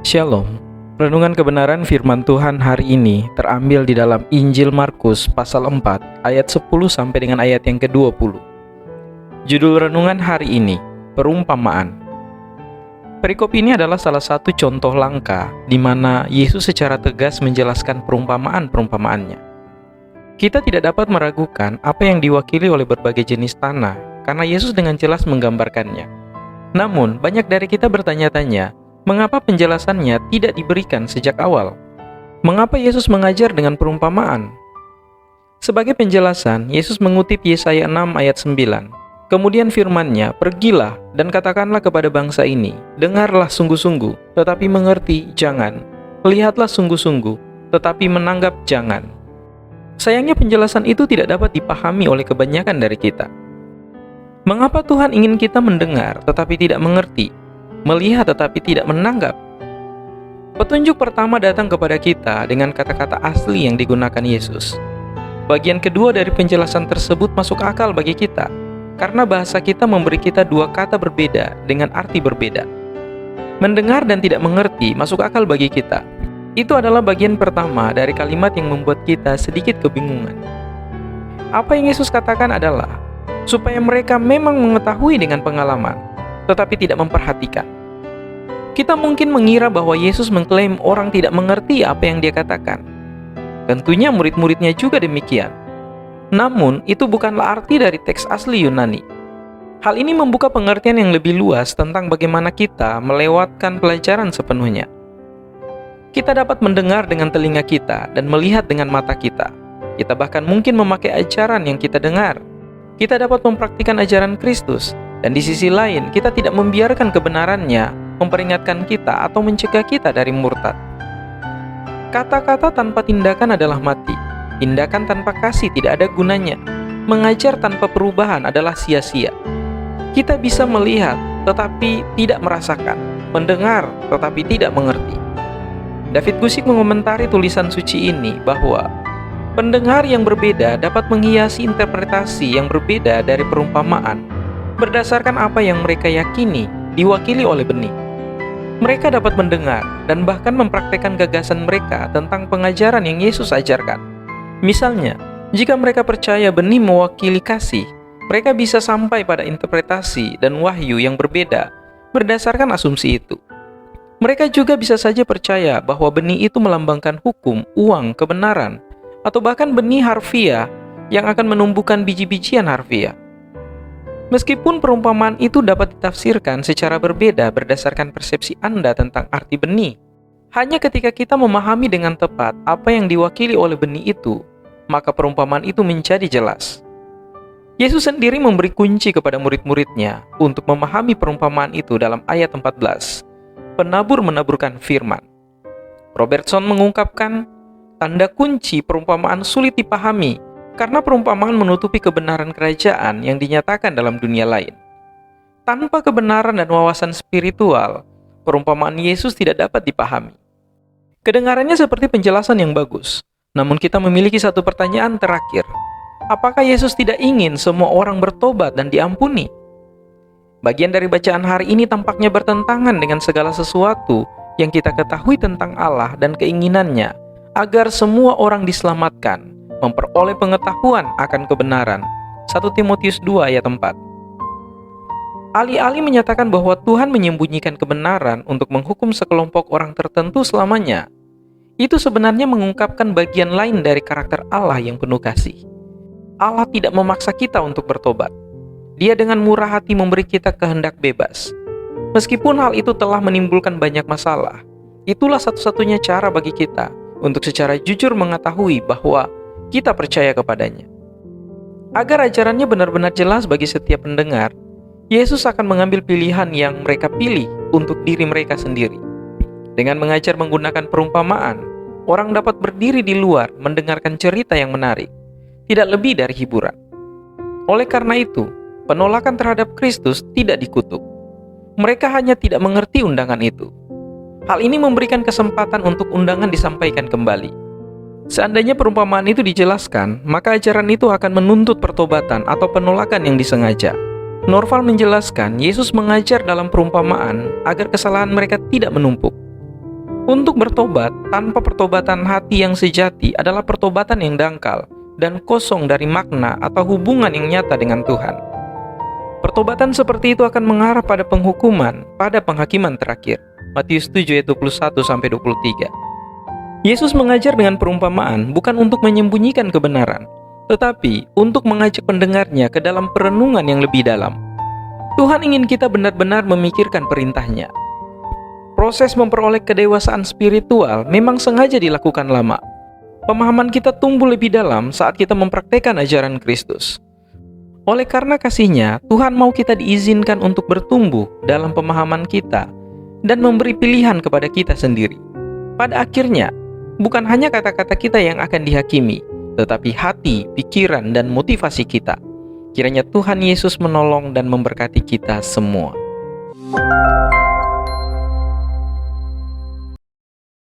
Shalom. Renungan kebenaran firman Tuhan hari ini terambil di dalam Injil Markus pasal 4 ayat 10 sampai dengan ayat yang ke-20. Judul renungan hari ini, perumpamaan. Perikop ini adalah salah satu contoh langka di mana Yesus secara tegas menjelaskan perumpamaan-perumpamaannya. Kita tidak dapat meragukan apa yang diwakili oleh berbagai jenis tanah karena Yesus dengan jelas menggambarkannya. Namun, banyak dari kita bertanya-tanya, mengapa penjelasannya tidak diberikan sejak awal? Mengapa Yesus mengajar dengan perumpamaan? Sebagai penjelasan, Yesus mengutip Yesaya 6 ayat 9. Kemudian firman-Nya, "Pergilah dan katakanlah kepada bangsa ini, dengarlah sungguh-sungguh, tetapi mengerti jangan. Lihatlah sungguh-sungguh, tetapi menanggap jangan." Sayangnya penjelasan itu tidak dapat dipahami oleh kebanyakan dari kita. Mengapa Tuhan ingin kita mendengar tetapi tidak mengerti? Melihat tetapi tidak menanggap? Petunjuk pertama datang kepada kita dengan kata-kata asli yang digunakan Yesus. Bagian kedua dari penjelasan tersebut masuk akal bagi kita, karena bahasa kita memberi kita dua kata berbeda dengan arti berbeda. Mendengar dan tidak mengerti masuk akal bagi kita. Itu adalah bagian pertama dari kalimat yang membuat kita sedikit kebingungan. Apa yang Yesus katakan adalah, supaya mereka memang mengetahui dengan pengalaman, tetapi tidak memperhatikan. Kita mungkin mengira bahwa Yesus mengklaim orang tidak mengerti apa yang Dia katakan. Tentunya murid-muridnya juga demikian. Namun, itu bukanlah arti dari teks asli Yunani. Hal ini membuka pengertian yang lebih luas tentang bagaimana kita melewatkan pelajaran sepenuhnya. Kita dapat mendengar dengan telinga kita dan melihat dengan mata kita. Kita bahkan mungkin memakai ajaran yang kita dengar. Kita dapat mempraktikkan ajaran Kristus. Dan di sisi lain, kita tidak membiarkan kebenarannya memperingatkan kita atau mencegah kita dari murtad. Kata-kata tanpa tindakan adalah mati. Tindakan tanpa kasih tidak ada gunanya. Mengajar tanpa perubahan adalah sia-sia. Kita bisa melihat tetapi tidak merasakan, mendengar tetapi tidak mengerti. David Guzik mengomentari tulisan suci ini bahwa pendengar yang berbeda dapat menghiasi interpretasi yang berbeda dari perumpamaan berdasarkan apa yang mereka yakini diwakili oleh benih. Mereka dapat mendengar dan bahkan mempraktikkan gagasan mereka tentang pengajaran yang Yesus ajarkan. Misalnya, jika mereka percaya benih mewakili kasih, mereka bisa sampai pada interpretasi dan wahyu yang berbeda berdasarkan asumsi itu. Mereka juga bisa saja percaya bahwa benih itu melambangkan hukum, uang, kebenaran, atau bahkan benih harfiah yang akan menumbuhkan biji-bijian harfiah. Meskipun perumpamaan itu dapat ditafsirkan secara berbeda berdasarkan persepsi Anda tentang arti benih, hanya ketika kita memahami dengan tepat apa yang diwakili oleh benih itu, maka perumpamaan itu menjadi jelas. Yesus sendiri memberi kunci kepada murid-muridnya untuk memahami perumpamaan itu dalam ayat 14. Penabur menaburkan firman. Robertson mengungkapkan, tanda kunci perumpamaan sulit dipahami karena perumpamaan menutupi kebenaran kerajaan yang dinyatakan dalam dunia lain. Tanpa kebenaran dan wawasan spiritual, perumpamaan Yesus tidak dapat dipahami. Kedengarannya seperti penjelasan yang bagus, namun kita memiliki satu pertanyaan terakhir. Apakah Yesus tidak ingin semua orang bertobat dan diampuni? Bagian dari bacaan hari ini tampaknya bertentangan dengan segala sesuatu yang kita ketahui tentang Allah dan keinginannya agar semua orang diselamatkan, memperoleh pengetahuan akan kebenaran. 1 Timotius 2 ayat 4. Alih-alih menyatakan bahwa Tuhan menyembunyikan kebenaran untuk menghukum sekelompok orang tertentu selamanya, itu sebenarnya mengungkapkan bagian lain dari karakter Allah yang penuh kasih. Allah tidak memaksa kita untuk bertobat. Dia dengan murah hati memberi kita kehendak bebas. Meskipun hal itu telah menimbulkan banyak masalah, itulah satu-satunya cara bagi kita untuk secara jujur mengetahui bahwa kita percaya kepadanya. Agar ajarannya benar-benar jelas bagi setiap pendengar, Yesus akan mengambil pilihan yang mereka pilih untuk diri mereka sendiri. Dengan mengajar menggunakan perumpamaan, orang dapat berdiri di luar mendengarkan cerita yang menarik, tidak lebih dari hiburan. Oleh karena itu, penolakan terhadap Kristus tidak dikutuk. Mereka hanya tidak mengerti undangan itu. Hal ini memberikan kesempatan untuk undangan disampaikan kembali. Seandainya perumpamaan itu dijelaskan, maka ajaran itu akan menuntut pertobatan atau penolakan yang disengaja. Norval menjelaskan Yesus mengajar dalam perumpamaan agar kesalahan mereka tidak menumpuk. Untuk bertobat tanpa pertobatan hati yang sejati adalah pertobatan yang dangkal dan kosong dari makna atau hubungan yang nyata dengan Tuhan. Pertobatan seperti itu akan mengarah pada penghukuman pada penghakiman terakhir. Matius 7 ayat 21-23. Yesus mengajar dengan perumpamaan bukan untuk menyembunyikan kebenaran, tetapi untuk mengajak pendengarnya ke dalam perenungan yang lebih dalam. Tuhan ingin kita benar-benar memikirkan perintahnya. Proses memperoleh kedewasaan spiritual memang sengaja dilakukan lama. Pemahaman kita tumbuh lebih dalam saat kita mempraktekkan ajaran Kristus. Oleh karena kasih-Nya, Tuhan mau kita diizinkan untuk bertumbuh dalam pemahaman kita dan memberi pilihan kepada kita sendiri. Pada akhirnya, bukan hanya kata-kata kita yang akan dihakimi, tetapi hati, pikiran, dan motivasi kita. Kiranya Tuhan Yesus menolong dan memberkati kita semua.